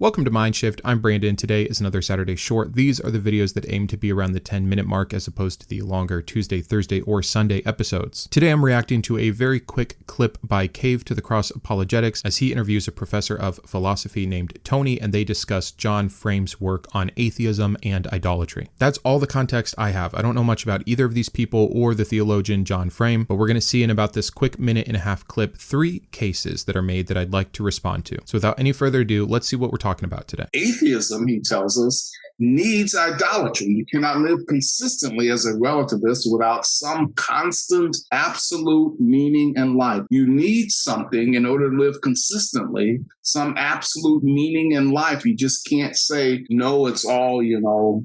Welcome to Mindshift. I'm Brandon. Today is another Saturday short. These are the videos that aim to be around the 10-minute mark as opposed to the longer Tuesday, Thursday, or Sunday episodes. Today I'm reacting to a very quick clip by Cave to the Cross Apologetics as he interviews a professor of philosophy named Tony, and they discuss John Frame's work on atheism and idolatry. That's all the context I have. I don't know much about either of these people or the theologian John Frame, but we're going to see in about this quick minute-and-a-half clip 3 cases that are made that I'd like to respond to. So without any further ado, let's see what we're talking about today. Atheism, he tells us, needs idolatry. You cannot live consistently as a relativist without some constant, absolute meaning in life. You need something in order to live consistently, some absolute meaning in life. You just can't say, no, it's all,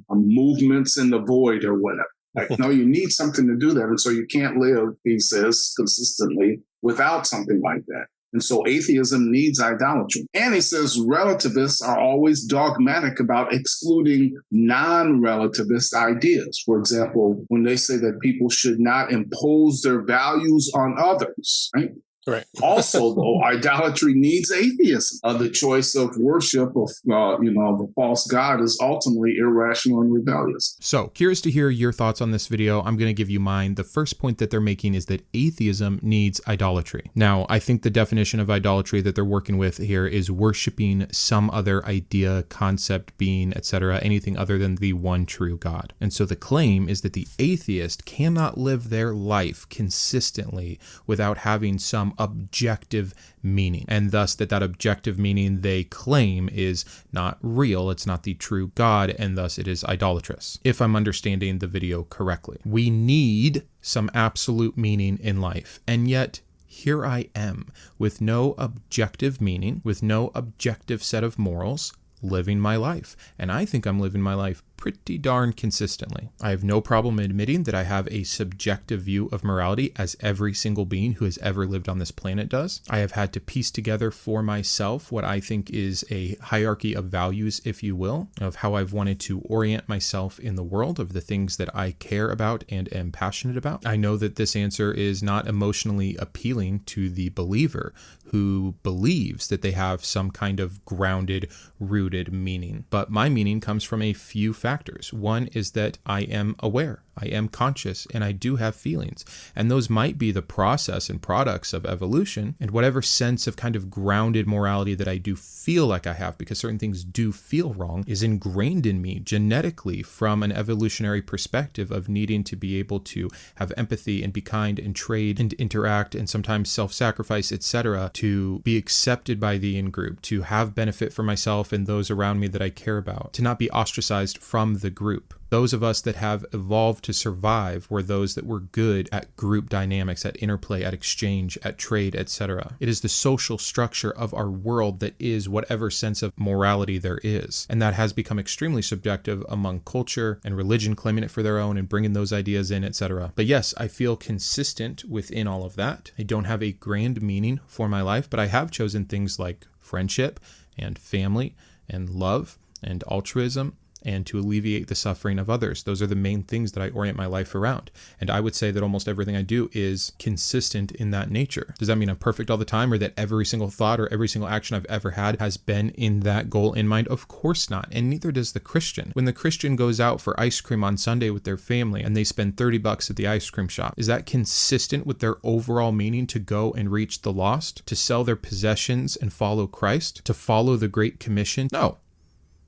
movements in the void or whatever. No, you need something to do that. And so you can't live, he says, consistently without something like that. And so atheism needs idolatry. And he says relativists are always dogmatic about excluding non-relativist ideas. For example, when they say that people should not impose their values on others, right? Right. Also, though, idolatry needs atheism. The choice of worship of, the false god is ultimately irrational and rebellious. So, curious to hear your thoughts on this video. I'm going to give you mine. The first point that they're making is that atheism needs idolatry. Now, I think the definition of idolatry that they're working with here is worshiping some other idea, concept, being, etc., anything other than the one true God. And so the claim is that the atheist cannot live their life consistently without having some objective meaning, and thus that objective meaning they claim is not real, it's not the true God, and thus it is idolatrous, if I'm understanding the video correctly. We need some absolute meaning in life, and yet here I am with no objective meaning, with no objective set of morals, living my life. And I think I'm living my life pretty darn consistently. I have no problem admitting that I have a subjective view of morality, as every single being who has ever lived on this planet does. I have had to piece together for myself what I think is a hierarchy of values, if you will, of how I've wanted to orient myself in the world, of the things that I care about and am passionate about. I know that this answer is not emotionally appealing to the believer who believes that they have some kind of grounded, rooted meaning. But my meaning comes from a few factors. One is that I am aware, I am conscious, and I do have feelings. And those might be the process and products of evolution, and whatever sense of kind of grounded morality that I do feel like I have, because certain things do feel wrong, is ingrained in me genetically from an evolutionary perspective of needing to be able to have empathy and be kind and trade and interact and sometimes self-sacrifice, etc., to be accepted by the in-group, to have benefit for myself and those around me that I care about, to not be ostracized from the group. Those of us that have evolved to survive were those that were good at group dynamics, at interplay, at exchange, at trade, etc. It is the social structure of our world that is whatever sense of morality there is. And that has become extremely subjective among culture and religion claiming it for their own and bringing those ideas in, etc. But yes, I feel consistent within all of that. I don't have a grand meaning for my life, but I have chosen things like friendship and family and love and altruism, and to alleviate the suffering of others. Those are the main things that I orient my life around. And I would say that almost everything I do is consistent in that nature. Does that mean I'm perfect all the time, or that every single thought or every single action I've ever had has been in that goal in mind? Of course not. And neither does the Christian. When the Christian goes out for ice cream on Sunday with their family and they spend $30 at the ice cream shop, is that consistent with their overall meaning to go and reach the lost, to sell their possessions and follow Christ, to follow the Great Commission? No.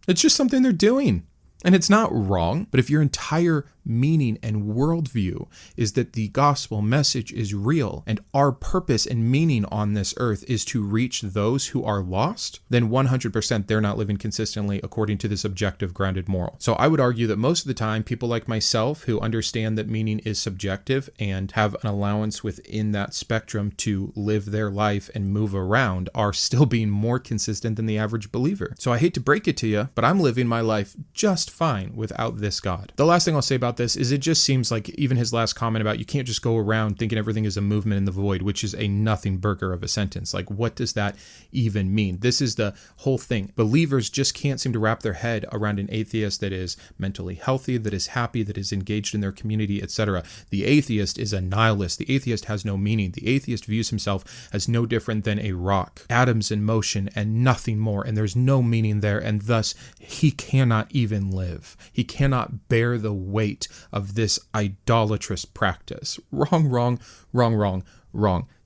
It's just something they're doing. And it's not wrong, but if your entire meaning and worldview is that the gospel message is real and our purpose and meaning on this earth is to reach those who are lost, then 100% they're not living consistently according to this objective grounded moral. So I would argue that most of the time people like myself who understand that meaning is subjective and have an allowance within that spectrum to live their life and move around are still being more consistent than the average believer. So I hate to break it to you, but I'm living my life just fine without this God. The last thing I'll say about about this is it just seems like even his last comment about you can't just go around thinking everything is a movement in the void, which is a nothing burger of a sentence. Like, what does that even mean? This is the whole thing. Believers just can't seem to wrap their head around an atheist that is mentally healthy, that is happy, that is engaged in their community, etc. The atheist is a nihilist. The atheist has no meaning. The atheist views himself as no different than a rock, atoms in motion and nothing more, and there's no meaning there, and thus he cannot even live. He cannot bear the weight of this idolatrous practice. Wrong.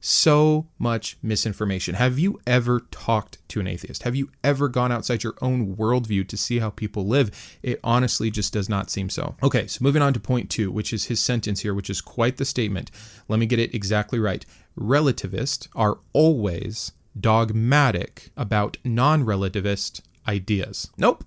So much misinformation. Have you ever talked to an atheist? Have you ever gone outside your own worldview to see how people live? It honestly just does not seem so. Okay, so moving on to point 2, which is his sentence here, which is quite the statement. Let me get it exactly right. Relativists are always dogmatic about non-relativist ideas. Nope.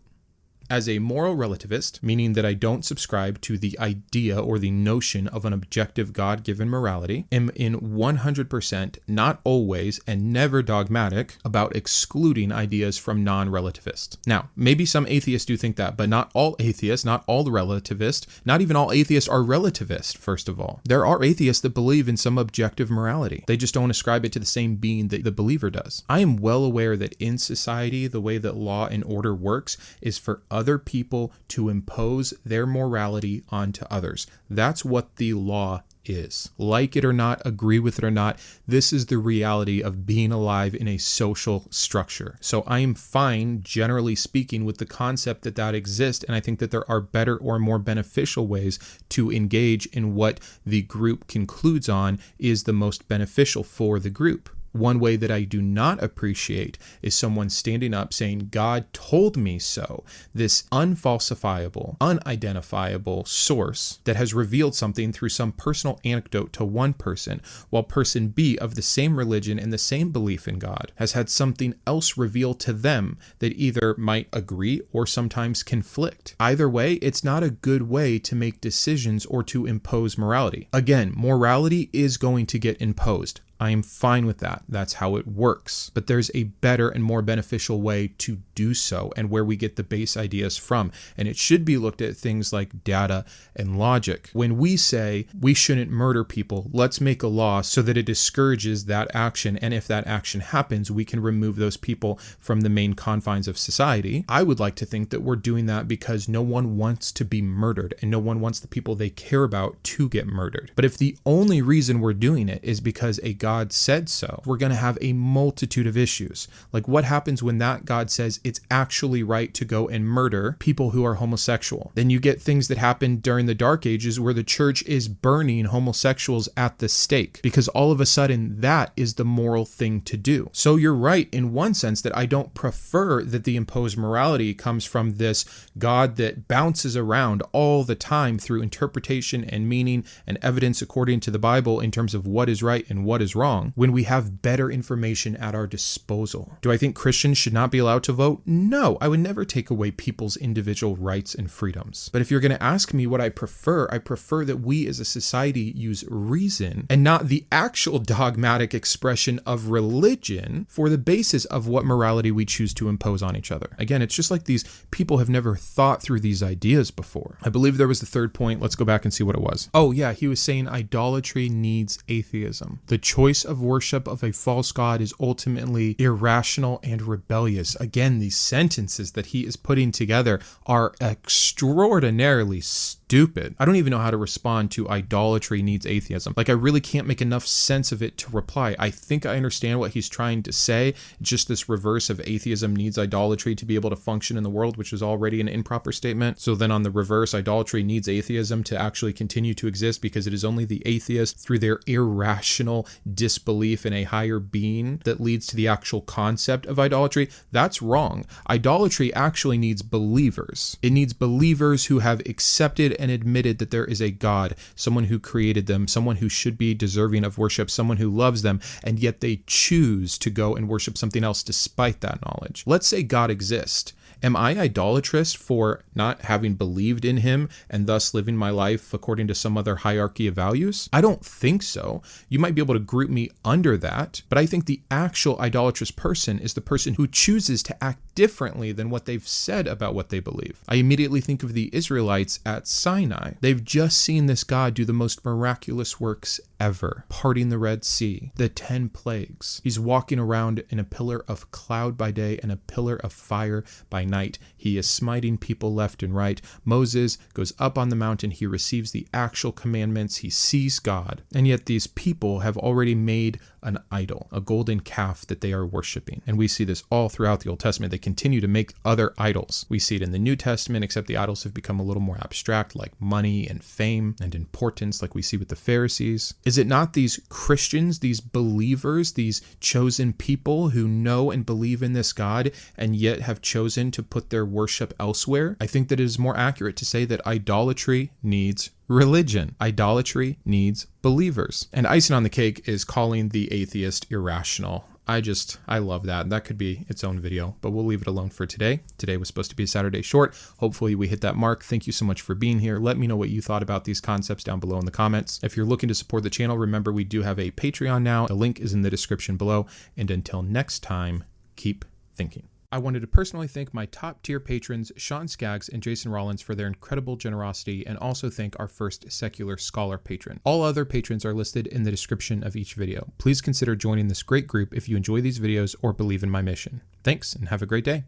As a moral relativist, meaning that I don't subscribe to the idea or the notion of an objective God-given morality, am in 100%, not always, and never dogmatic about excluding ideas from non-relativists. Now, maybe some atheists do think that, but not all atheists, not all relativists, not even all atheists are relativist, first of all. There are atheists that believe in some objective morality. They just don't ascribe it to the same being that the believer does. I am well aware that in society, the way that law and order works is for other people to impose their morality onto others. That's what the law is. Like it or not, agree with it or not, this is the reality of being alive in a social structure. So I am fine, generally speaking, with the concept that that exists, and I think that there are better or more beneficial ways to engage in what the group concludes on is the most beneficial for the group. One way that I do not appreciate is someone standing up saying, God told me so. This unfalsifiable, unidentifiable source that has revealed something through some personal anecdote to one person, while person B of the same religion and the same belief in God has had something else revealed to them that either might agree or sometimes conflict. Either way, it's not a good way to make decisions or to impose morality. Again, morality is going to get imposed. I am fine with that. That's how it works. But there's a better and more beneficial way to do so and where we get the base ideas from. And it should be looked at things like data and logic. When we say we shouldn't murder people, let's make a law so that it discourages that action. And if that action happens, we can remove those people from the main confines of society. I would like to think that we're doing that because no one wants to be murdered and no one wants the people they care about to get murdered. But if the only reason we're doing it is because a God said so, we're going to have a multitude of issues. Like what happens when that God says it's actually right to go and murder people who are homosexual? Then you get things that happen during the Dark Ages where the church is burning homosexuals at the stake because all of a sudden that is the moral thing to do. So you're right in one sense that I don't prefer that the imposed morality comes from this God that bounces around all the time through interpretation and meaning and evidence according to the Bible in terms of what is right and what is wrong, when we have better information at our disposal. Do I think Christians should not be allowed to vote? No, I would never take away people's individual rights and freedoms. But if you're going to ask me what I prefer that we as a society use reason and not the actual dogmatic expression of religion for the basis of what morality we choose to impose on each other. Again, it's just like these people have never thought through these ideas before. I believe there was the third point. Let's go back and see what it was. Oh yeah, he was saying idolatry needs atheism. The choice of worship of a false god is ultimately irrational and rebellious. Again, these sentences that he is putting together are extraordinarily stupid. I don't even know how to respond to idolatry needs atheism. Like I really can't make enough sense of it to reply. I think I understand what he's trying to say. Just this reverse of atheism needs idolatry to be able to function in the world, which is already an improper statement. So then on the reverse, idolatry needs atheism to actually continue to exist because it is only the atheist through their irrational disbelief in a higher being that leads to the actual concept of idolatry. That's wrong. Idolatry actually needs believers. It needs believers who have accepted and admitted that there is a God, someone who created them, someone who should be deserving of worship, someone who loves them, and yet they choose to go and worship something else despite that knowledge. Let's say God exists. Am I idolatrous for not having believed in him and thus living my life according to some other hierarchy of values? I don't think so. You might be able to group me under that, but I think the actual idolatrous person is the person who chooses to act differently than what they've said about what they believe. I immediately think of the Israelites at Sinai. They've just seen this God do the most miraculous works ever, parting the Red Sea, the 10 plagues. He's walking around in a pillar of cloud by day and a pillar of fire by night. He is smiting people left and right. Moses goes up on the mountain. He receives the actual commandments. He sees God. And yet these people have already made an idol, a golden calf that they are worshiping. And we see this all throughout the Old Testament. They continue to make other idols. We see it in the New Testament, except the idols have become a little more abstract, like money and fame and importance, like we see with the Pharisees. Is it not these Christians, these believers, these chosen people who know and believe in this God and yet have chosen to put their worship elsewhere? I think that it is more accurate to say that idolatry needs religion. Idolatry needs believers. And icing on the cake is calling the atheist irrational. I love that. That could be its own video, but we'll leave it alone for today. Today was supposed to be a Saturday short. Hopefully we hit that mark. Thank you so much for being here. Let me know what you thought about these concepts down below in the comments. If you're looking to support the channel, remember we do have a Patreon now. The link is in the description below. And until next time, keep thinking. I wanted to personally thank my top tier patrons, Shawn Skaggs and Jason Rollins, for their incredible generosity, and also thank our first secular scholar patron. All other patrons are listed in the description of each video. Please consider joining this great group if you enjoy these videos or believe in my mission. Thanks, and have a great day.